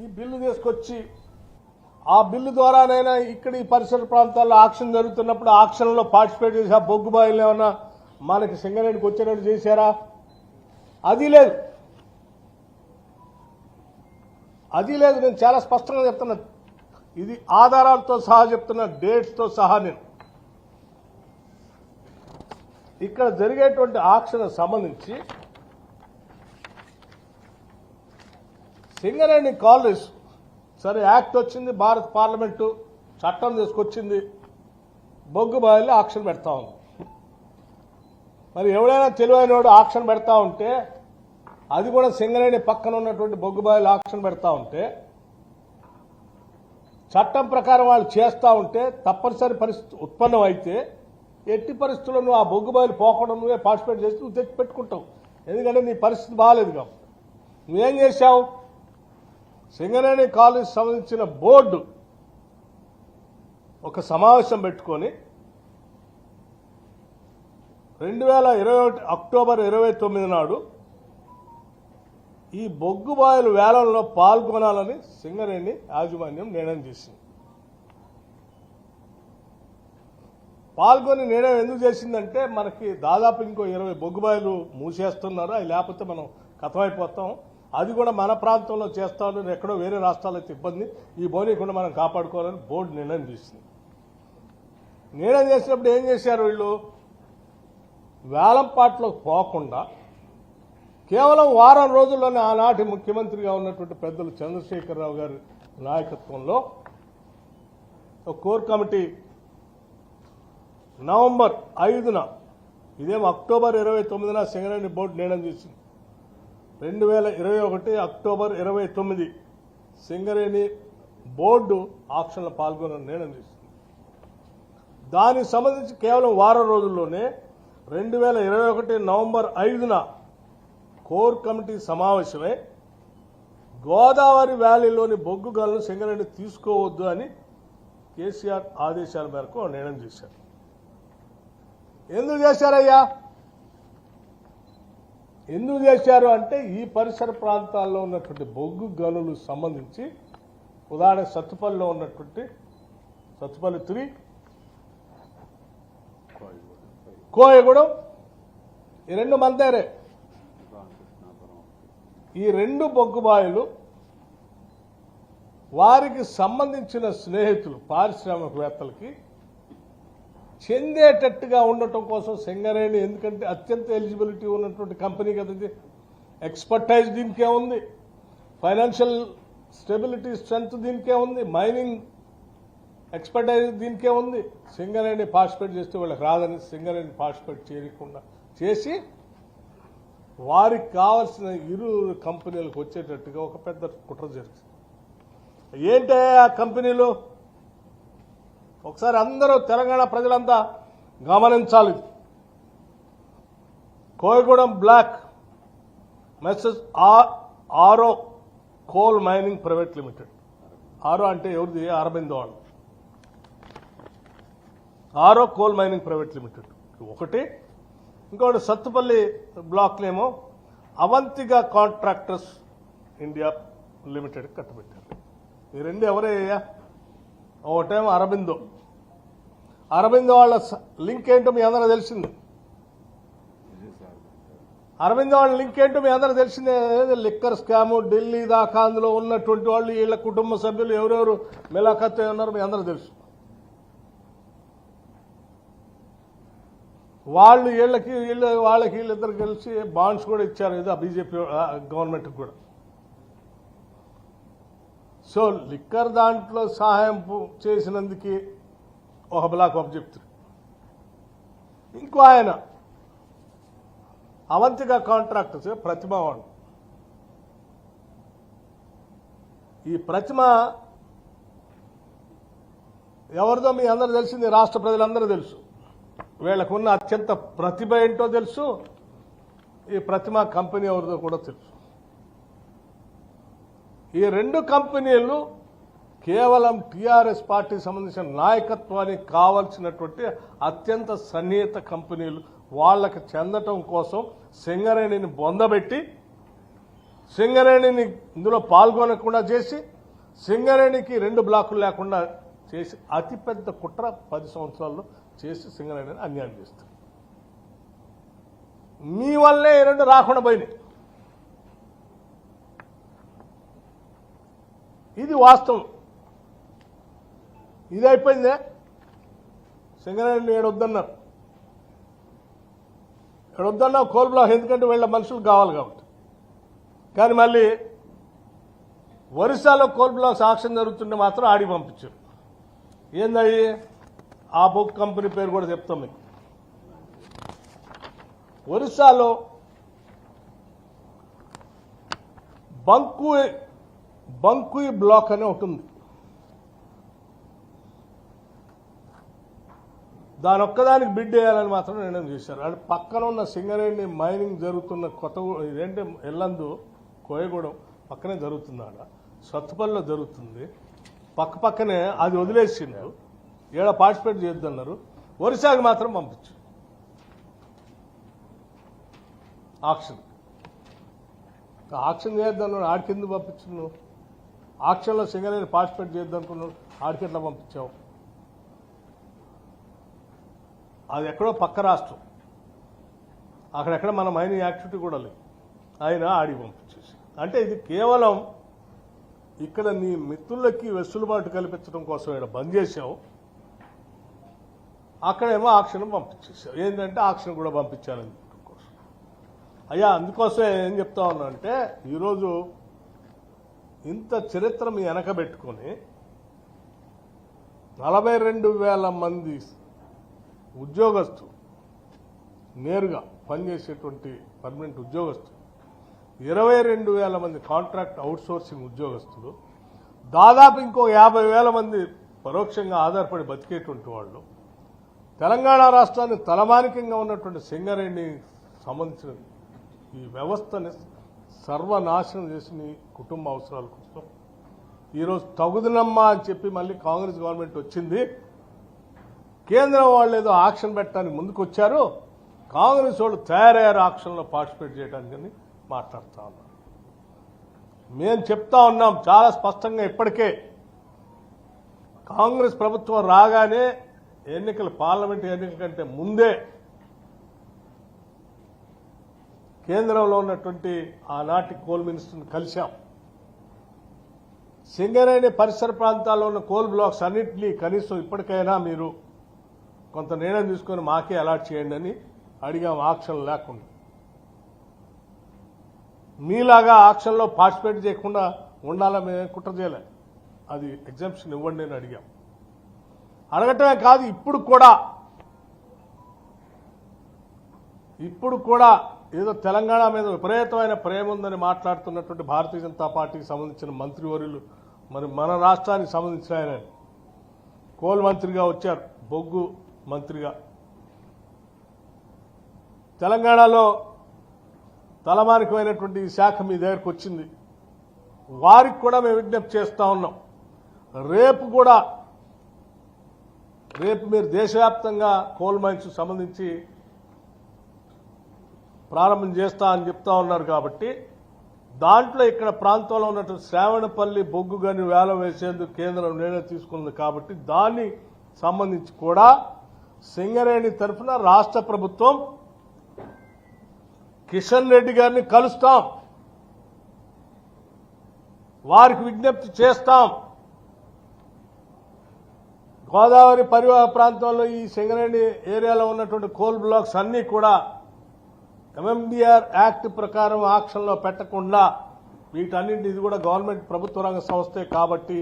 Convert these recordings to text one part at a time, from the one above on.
ఈ బిల్లు తీసుకొచ్చి ఆ బిల్లు ద్వారానైనా ఇక్కడ ఈ పరిసర ప్రాంతాల్లో ఆక్షన్ జరుగుతున్నప్పుడు ఆక్షన్లో పార్టిసిపేట్ చేసి ఆ బొగ్గు బాయిలు ఏమన్నా మనకి సింగరేణికి వచ్చేటట్టు చేశారా? అది లేదు, అది లేదు. నేను చాలా స్పష్టంగా చెప్తున్నా, ఇది ఆధారాలతో సహా చెప్తున్నా, డేట్స్తో సహా. నేను ఇక్కడ జరిగేటువంటి ఆక్షన్ సంబంధించి సింగరేణి కాలనీస్ సరే యాక్ట్ వచ్చింది, భారత పార్లమెంటు చట్టం తీసుకొచ్చింది, బొగ్గు బాయిల్లో ఆక్షన్ పెడతా ఉంది. మరి ఎవడైనా తెలివైనవాడు ఆక్షన్ పెడతా ఉంటే, అది కూడా సింగరేణి పక్కన ఉన్నటువంటి బొగ్గు బాయిలు ఆక్షన్ పెడతా ఉంటే, చట్టం ప్రకారం వాళ్ళు చేస్తూ ఉంటే తప్పనిసరి పరిస్థితి ఉత్పన్నం అయితే ఎట్టి పరిస్థితుల్లో నువ్వు ఆ బొగ్గు బాయిలు పోకుండా నువ్వే పార్టిసిపేట్ చేసి నువ్వు తెచ్చి పెట్టుకుంటావు. ఎందుకంటే నీ పరిస్థితి బాగాలేదు కాబట్టి. నువ్వేం చేశావు? సింగరేణి కాలేజ్ సంబంధించిన బోర్డు ఒక సమావేశం పెట్టుకొని 2021 అక్టోబర్ 29 నాడు ఈ బొగ్గు బాయిల వేలంలో పాల్గొనాలని సింగరేణి యాజమాన్యం నిర్ణయం చేసింది. పాల్గొని నిర్ణయం ఎందుకు చేసిందంటే, మనకి దాదాపు ఇంకో 20 బొగ్గు బాయిలు మూసేస్తున్నారు, అవి లేకపోతే మనం కథమైపోతాం, అది కూడా మన ప్రాంతంలో చేస్తామని, ఎక్కడో వేరే రాష్ట్రాల్లో అయితే ఇబ్బంది, ఈ బోనీకుండా మనం కాపాడుకోవాలని బోర్డు నిర్ణయం చేసింది. నిర్ణయం చేసినప్పుడు ఏం చేశారు వీళ్ళు? వేలంపాట్లోకి పోకుండా కేవలం వారం రోజుల్లోనే ఆనాటి ముఖ్యమంత్రిగా ఉన్నటువంటి పెద్దలు చంద్రశేఖరరావు గారి నాయకత్వంలో ఒక కోర్ కమిటీ నవంబర్ 5న, ఇదేమో అక్టోబర్ 29న సింగరేణి బోర్డు నిర్ణయం చేసింది. 2021 అక్టోబర్ 29 సింగరేణి బోర్డు ఆక్షన్లో పాల్గొనని నిర్ణయం చేసింది. దానికి సంబంధించి కేవలం వారం రోజుల్లోనే 2021 నవంబర్ 5న కోర్ కమిటీ సమావేశమై గోదావరి వ్యాలీలోని బొగ్గు గనులను సింగరేణి తీసుకోవద్దు అని కేసీఆర్ ఆదేశాల మేరకు నిర్ణయం చేశారు. ఎందుకు చేశారయ్యా? ఎందుకు చేశారు అంటే, ఈ పరిసర ప్రాంతాల్లో ఉన్నటువంటి బొగ్గు గనులు సంబంధించి, ఉదాహరణ సత్తుపల్లిలో ఉన్నటువంటి సత్తుపల్లి 3, కోయగూడెం, ఈ రెండు మందేరే. ఈ రెండు బొగ్గు బాయిలు వారికి సంబంధించిన స్నేహితులు పారిశ్రామికవేత్తలకి చెందేటట్టుగా ఉండటం కోసం సింగరేణి, ఎందుకంటే అత్యంత ఎలిజిబిలిటీ ఉన్నటువంటి కంపెనీ కదా, ఎక్స్పర్టైజ్ దీనికే ఉంది, ఫైనాన్షియల్ స్టెబిలిటీ స్ట్రెంగ్త్ దీనికే ఉంది, మైనింగ్ ఎక్స్పర్టైజ్ దీనికే ఉంది. సింగరేణి పార్టిసిపేట్ చేస్తే వాళ్ళకి రాదని సింగరేణి పార్టిసిపేట్ చేయకుండా చేసి వారికి కావాల్సిన ఇరు కంపెనీలకు వచ్చేటట్టుగా ఒక పెద్ద కుట్ర జరిగింది. ఏంటే ఆ కంపెనీలు? ఒకసారి అందరూ తెలంగాణ ప్రజలంతా గమనించాలి. కోయగూడెం బ్లాక్ మెసెస్ ఆరో కోల్ మైనింగ్ ప్రైవేట్ లిమిటెడ్. ఆరో అంటే ఎవరిది? అరబిందో వాళ్ళు. ఆరో కోల్ మైనింగ్ ప్రైవేట్ లిమిటెడ్ ఒకటి. ఇంకోటి సత్తుపల్లి బ్లాక్నేమో అవంతిగా కాంట్రాక్టర్స్ ఇండియా లిమిటెడ్ కట్టబెట్టారు. ఈ రెండు ఎవరయ్యా? ఒకటేమో అరబిందో. అరబిందో వాళ్ళ లింక్ ఏంటో మీ అందరూ తెలిసింది. అరబిందో వాళ్ళ లింక్ ఏంటో మీ అందరూ తెలిసిందే. లిక్కర్ స్కాము ఢిల్లీ దాకా అందులో ఉన్నటువంటి వాళ్ళు, వీళ్ళ కుటుంబ సభ్యులు ఎవరెవరు మిలాఖత్ ఉన్నారో మీ అందరూ తెలుసు. వాళ్ళు వాళ్ళకి వీళ్ళిద్దరు కలిసి బాండ్స్ కూడా ఇచ్చారు, ఏదో బీజేపీ గవర్నమెంట్ కూడా. సో లిక్కర్ దాంట్లో సహాయం చేసినందుకు ఒక బ్లాక్ ఆఫ్ చెప్తారు. ఇంకో ఆయన అవంతిగా కాంట్రాక్టర్స్ ప్రతిమ వాడు. ఈ ప్రతిమ ఎవరిదో మీ అందరూ తెలిసింది, రాష్ట్ర ప్రజలందరూ తెలుసు. వీళ్ళకున్న అత్యంత ప్రతిభ ఏంటో తెలుసు, ఈ ప్రతిమ కంపెనీ ఎవరిదో కూడా తెలుసు. ఈ రెండు కంపెనీలు కేవలం టీఆర్ఎస్ పార్టీకి సంబంధించిన నాయకత్వానికి కావాల్సినటువంటి అత్యంత సన్నిహిత కంపెనీలు. వాళ్ళకి చెందటం కోసం సింగరేణిని బొందబెట్టి సింగరేణిని ఇందులో పాల్గొనకుండా చేసి సింగరేణికి 2 బ్లాకులు లేకుండా చేసి అతిపెద్ద కుట్ర 10 సంవత్సరాల్లో చేసి సింగరేణిని అన్యాయం చేస్తారు. మీ వల్లే 2 రాకుండా పోయినాయి. ఇది వాస్తవం. ఇది అయిపోయిందే. సింగరేణిని ఏడొద్దన్నారు. ఏడొద్దన్నావు కోల్ బ్లాక్, ఎందుకంటే వీళ్ళ మనుషులు కావాలి కాబట్టి. కానీ మళ్ళీ ఒరిస్సాలో కోల్ బ్లాక్స్ ఆక్షన్ జరుగుతుంటే మాత్రం ఆడికి పంపించారు. ఏందయ్యి ఆ బొగ్గు కంపెనీ పేరు కూడా చెప్తాం మీకు. ఒరిస్సాలో బంకుయి బ్లాక్ అని ఒకటి ఉంది. దాని ఒక్కదానికి బిడ్ వేయాలని మాత్రం నిర్ణయం చేశారు. అది పక్కన ఉన్న సింగరేణి మైనింగ్ జరుగుతున్న ఇదేంటి ఎల్లందు కోయగూడెం పక్కనే జరుగుతుంది. ఆడ సత్తుపల్లిలో జరుగుతుంది. పక్కనే అది వదిలేసిండ్రు. ఏడ పార్టిసిపేట్ చేద్దన్నారు. ఒరిస్సాకి మాత్రం పంపించు ఆక్షన్ చేద్దన్నాడు. ఆడికి ఎందుకు పంపించు? నువ్వు ఆక్షన్లో సింగరేణి పార్టిసిపేట్ చేద్దనుకున్నాడు. ఆడికి ఎట్లా పంపించావు? అది ఎక్కడో పక్క రాష్ట్రం, అక్కడెక్కడ మన మైనింగ్ యాక్టివిటీ కూడా లేదు. ఆయన ఆడికి పంపించేసి అంటే ఇది కేవలం ఇక్కడ నీ మిత్రులకి వెసులుబాటు కల్పించడం కోసం ఇక్కడ బంద్ చేశావు. అక్కడేమో ఆక్షన్ పంపించేసావు. ఏంటంటే ఆక్షన్ కూడా పంపించాలని కోసం. అయ్యా అందుకోసమే ఏం చెప్తా ఉన్నా అంటే ఈరోజు ఇంత చరిత్ర మీ వెనకబెట్టుకొని 42,000 మంది ఉద్యోగస్తులు నేరుగా పనిచేసేటువంటి పర్మనెంట్ ఉద్యోగస్తులు, 22,000 మంది కాంట్రాక్ట్ అవుట్సోర్సింగ్ ఉద్యోగస్తులు, దాదాపు ఇంకో 50,000 మంది పరోక్షంగా ఆధారపడి బతికేటువంటి వాళ్ళు, తెలంగాణ రాష్ట్రాన్ని తలమానికంగా ఉన్నటువంటి సింగరేణి సంబంధించిన ఈ వ్యవస్థని సర్వనాశనం చేసి నీ కుటుంబ అవసరాల కోసం ఈరోజు తగుదనమ్మా అని చెప్పి మళ్ళీ కాంగ్రెస్ గవర్నమెంట్ వచ్చింది. కేంద్రం వాళ్ళు ఏదో ఆక్షన్ పెట్టడానికి ముందుకు వచ్చారు. కాంగ్రెస్ వాళ్ళు తయారయ్యారు ఆక్షన్లో పార్టిసిపేట్ చేయడానికి మాట్లాడుతూ ఉన్నారు. మేము చెప్తా ఉన్నాం చాలా స్పష్టంగా. ఇప్పటికే కాంగ్రెస్ ప్రభుత్వం రాగానే పార్లమెంట్ ఎన్నికల కంటే ముందే కేంద్రంలో ఉన్నటువంటి ఆనాటి కోల్ మినిస్టర్ని కలిశాం. సింగరేణి పరిసర ప్రాంతాల్లో ఉన్న కోల్ బ్లాక్స్ అన్నింటినీ కనీసం ఇప్పటికైనా మీరు కొంత నిర్ణయం తీసుకొని మాకే అలాట్ చేయండి అని అడిగాం. ఆక్షన్ లేకుండా మీలాగా ఆక్షన్లో పార్టిసిపేట్ చేయకుండా ఉండాలని మేము కుట్ర చేయలే. అది ఎగ్జామ్షన్ ఇవ్వండి అని అడిగాం. అడగటమే కాదు, ఇప్పుడు కూడా ఏదో తెలంగాణ మీద విపరీతమైన ప్రేమ ఉందని మాట్లాడుతున్నటువంటి భారతీయ జనతా పార్టీకి సంబంధించిన మంత్రివర్యులు, మరి మన రాష్ట్రానికి సంబంధించిన ఆయన కోల్ మంత్రిగా వచ్చారు, బొగ్గు మంత్రిగా. తెలంగాణలో తలమానికమైనటువంటి ఈ శాఖ మీ దగ్గరకు వచ్చింది. వారికి కూడా మేము విజ్ఞప్తి చేస్తూ ఉన్నాం. రేపు మీరు దేశవ్యాప్తంగా కోల్ మైన్స్ సంబంధించి ప్రారంభం చేస్తా అని చెప్తా ఉన్నారు. కాబట్టి దాంట్లో ఇక్కడ ప్రాంతంలో ఉన్నటువంటి శ్రావణపల్లి బొగ్గు గని వేలం వేసేందుకు కేంద్రం నిర్ణయం తీసుకుంది. కాబట్టి దాన్ని సంబంధించి కూడా సింగరేణి తరఫున రాష్ట్ర ప్రభుత్వం కిషన్ రెడ్డి గారిని కలుస్తాం, వారికి విజ్ఞప్తి చేస్తాం. గోదావరి పరివాహ ప్రాంతంలో ఈ సింగరేణి ఏరియాలో ఉన్నటువంటి కోల్ బ్లాక్స్ అన్నీ కూడా ఎంఎండిఆర్ యాక్ట్ ప్రకారం ఆక్షన్లో పెట్టకుండా వీటన్నింటి ఇది కూడా గవర్నమెంట్ ప్రభుత్వ రంగ సంస్థే కాబట్టి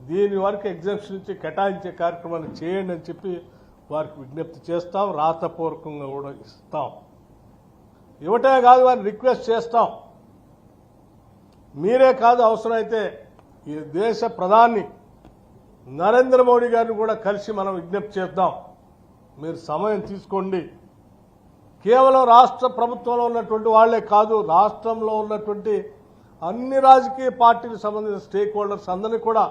దీని వరకు ఎగ్జామ్షన్ ఇచ్చి కేటాయించే కార్యక్రమాన్ని చేయండి అని చెప్పి వారికి విజ్ఞప్తి చేస్తాం. రాతపూర్వకంగా కూడా ఇస్తాం. ఇవ్వటమే కాదు, వారిని రిక్వెస్ట్ చేస్తాం. మీరే కాదు, అవసరమైతే ఈ దేశ ప్రధాని నరేంద్ర మోడీ గారిని కూడా కలిసి మనం విజ్ఞప్తి చేద్దాం. మీరు సమయం తీసుకోండి. కేవలం రాష్ట్ర ప్రభుత్వంలో ఉన్నటువంటి వాళ్లే కాదు, రాష్ట్రంలో ఉన్నటువంటి అన్ని రాజకీయ పార్టీలకు సంబంధించిన స్టేక్ హోల్డర్స్ అందరినీ కూడా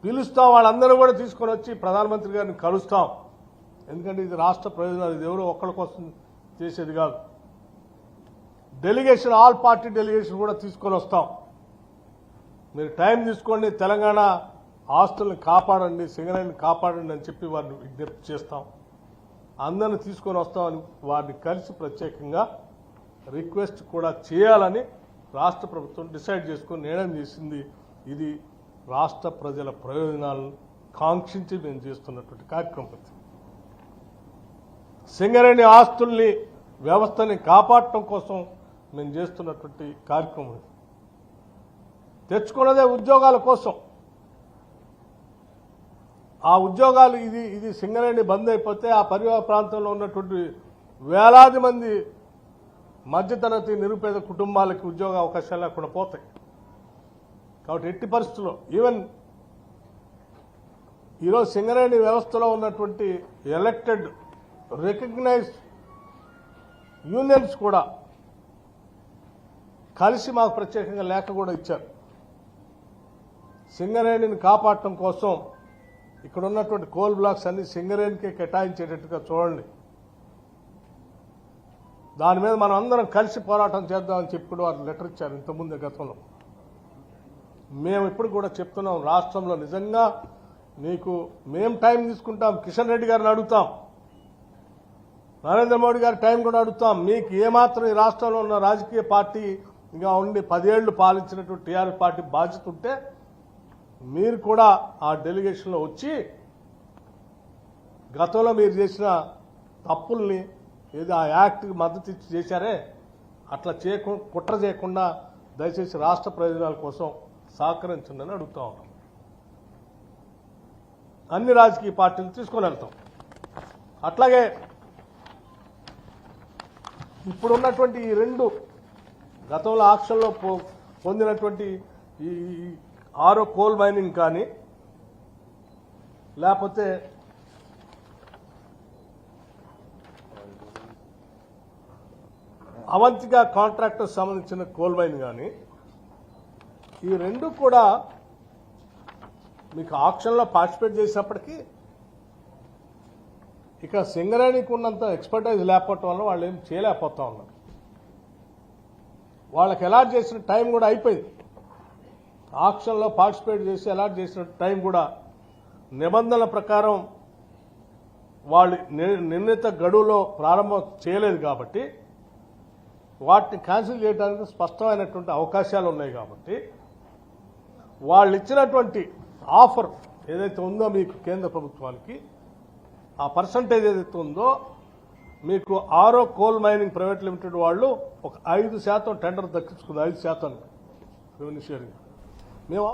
పిలుస్తాం. వాళ్ళందరూ కూడా తీసుకొని వచ్చి ప్రధానమంత్రి గారిని కలుస్తాం. ఎందుకంటే ఇది రాష్ట్ర ప్రయోజనాలు, ఇది ఎవరో ఒక్కడి కోసం చేసేది కాదు. డెలిగేషన్, ఆల్ పార్టీ డెలిగేషన్ కూడా తీసుకొని వస్తాం. మీరు టైం తీసుకోండి, తెలంగాణ ఆస్తుల్ని కాపాడండి, సింగరేణిని కాపాడండి అని చెప్పి వారిని విజ్ఞప్తి చేస్తాం. అందరిని తీసుకొని వస్తామని వారిని కలిసి ప్రత్యేకంగా రిక్వెస్ట్ కూడా చేయాలని రాష్ట్ర ప్రభుత్వం డిసైడ్ చేసుకుని నిర్ణయం చేసింది. ఇది రాష్ట్ర ప్రజల ప్రయోజనాలను కాంక్షించి మేము చేస్తున్నటువంటి కార్యక్రమం. సింగరేణి ఆస్తుల్ని, వ్యవస్థని కాపాడటం కోసం మేము చేస్తున్నటువంటి కార్యక్రమం. తెచ్చుకున్నదే ఉద్యోగాల కోసం. ఆ ఉద్యోగాలు ఇది సింగరేణి బంద్ అయిపోతే ఆ పరివాహ ప్రాంతంలో ఉన్నటువంటి వేలాది మంది మధ్యతరగతి నిరుపేద కుటుంబాలకి ఉద్యోగ అవకాశాలు లేకుండా పోతాయి. కాబట్టి ఎట్టి పరిస్థితుల్లో ఈవెన్ ఈరోజు సింగరేణి వ్యవస్థలో ఉన్నటువంటి ఎలక్టెడ్ రికగ్నైజ్డ్ యూనియన్స్ కూడా కలిసి మాకు ప్రత్యేకంగా లేఖ కూడా ఇచ్చారు. సింగరేణిని కాపాడటం కోసం ఇక్కడ ఉన్నటువంటి కోల్ బ్లాక్స్ అన్ని సింగరేణికే కేటాయించేటట్టుగా చూడండి, దాని మీద మనం అందరం కలిసి పోరాటం చేద్దామని చెప్పి కూడా వారు లెటర్ ఇచ్చారు ఇంతకుముందే గతంలో. మేము ఇప్పుడు కూడా చెప్తున్నాం, రాష్ట్రంలో నిజంగా నీకు మేము టైం తీసుకుంటాం, కిషన్ రెడ్డి గారిని అడుగుతాం, నరేంద్ర మోడీ గారి టైం కూడా అడుగుతాం. మీకు ఏమాత్రం ఈ రాష్ట్రంలో ఉన్న రాజకీయ పార్టీగా ఉండి 10 ఏళ్లు పాలించినటువంటి టీఆర్ఎస్ పార్టీ బాధ్యత ఉంటే మీరు కూడా ఆ డెలిగేషన్లో వచ్చి గతంలో మీరు చేసిన తప్పుల్ని ఏదో ఆ యాక్ట్కి మద్దతు ఇచ్చి చేశారే అట్లా కుట్ర చేయకుండా దయచేసి రాష్ట్ర ప్రయోజనాల కోసం సహకరించండి అడుగుతా ఉన్నాం. అన్ని రాజకీయ పార్టీలు తీసుకొని వెళ్తాం. అట్లాగే ఇప్పుడున్నటువంటి ఈ 2 గతంలో ఆక్షన్లో పొందినటువంటి ఈ ఆరో కోల్ మైనింగ్ కానీ లేకపోతే అవంతిగా కాంట్రాక్టర్ సంబంధించిన కోల్ మైన్ కానీ ఈ 2 కూడా మీకు ఆక్షన్లో పార్టిసిపేట్ చేసినప్పటికీ ఇక సింగరేణికి ఉన్నంత ఎక్స్పర్టైజ్ లేకపోవటం వల్ల వాళ్ళు ఏం చేయలేకపోతా ఉన్నారు. వాళ్ళకి అలాట్ చేసిన టైం కూడా అయిపోయింది. ఆక్షన్లో పార్టిసిపేట్ చేసి అలాట్ చేసిన టైం కూడా నిబంధనల ప్రకారం వాళ్ళు నిర్ణీత గడువులో ప్రారంభం చేయలేదు కాబట్టి వాటిని క్యాన్సిల్ చేయడానికి స్పష్టమైనటువంటి అవకాశాలు ఉన్నాయి. కాబట్టి వాళ్ళు ఇచ్చినటువంటి ఆఫర్ ఏదైతే ఉందో మీకు కేంద్ర ప్రభుత్వానికి ఆ పర్సంటేజ్ ఏదైతే ఉందో మీకు ఆరో కోల్ మైనింగ్ ప్రైవేట్ లిమిటెడ్ వాళ్ళు ఒక 5% టెండర్ దక్కించుకుంది. 5% రెవెన్యూ షేరింగ్ మేము